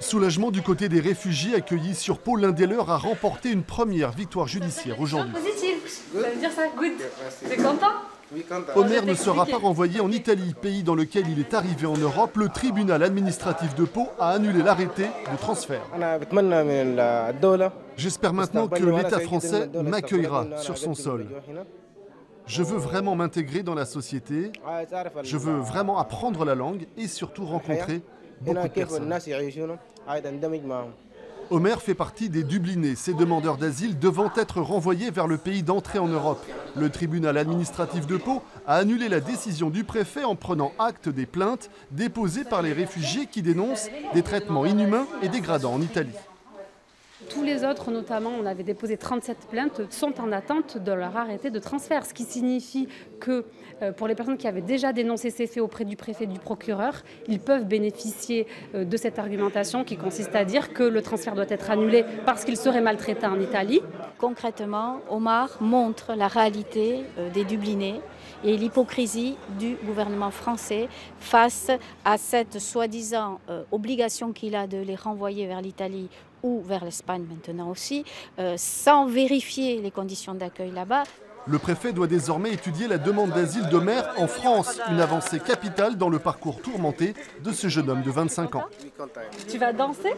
Soulagement du côté des réfugiés accueillis sur Pau, l'un des leurs a remporté une première victoire judiciaire aujourd'hui. Positif, ça veut dire ça, good. T'es content? Omer ne sera pas renvoyé en Italie, pays dans lequel il est arrivé en Europe. Le tribunal administratif de Pau a annulé l'arrêté de transfert. J'espère maintenant que l'État français m'accueillera sur son sol. Je veux vraiment m'intégrer dans la société, je veux vraiment apprendre la langue et surtout rencontrer beaucoup de personnes. Omer fait partie des Dublinés, ces demandeurs d'asile devant être renvoyés vers le pays d'entrée en Europe. Le tribunal administratif de Pau a annulé la décision du préfet en prenant acte des plaintes déposées par les réfugiés qui dénoncent des traitements inhumains et dégradants en Italie. Tous les autres, notamment, on avait déposé 37 plaintes, sont en attente de leur arrêté de transfert. Ce qui signifie que pour les personnes qui avaient déjà dénoncé ces faits auprès du préfet et du procureur, ils peuvent bénéficier de cette argumentation qui consiste à dire que le transfert doit être annulé parce qu'il serait maltraité en Italie. Concrètement, Omar montre la réalité des Dublinés et l'hypocrisie du gouvernement français face à cette soi-disant obligation qu'il a de les renvoyer vers l'Italie ou vers l'Espagne maintenant aussi, sans vérifier les conditions d'accueil là-bas. Le préfet doit désormais étudier la demande d'asile d'Omer en France, une avancée capitale dans le parcours tourmenté de ce jeune homme de 25 ans. Tu vas danser?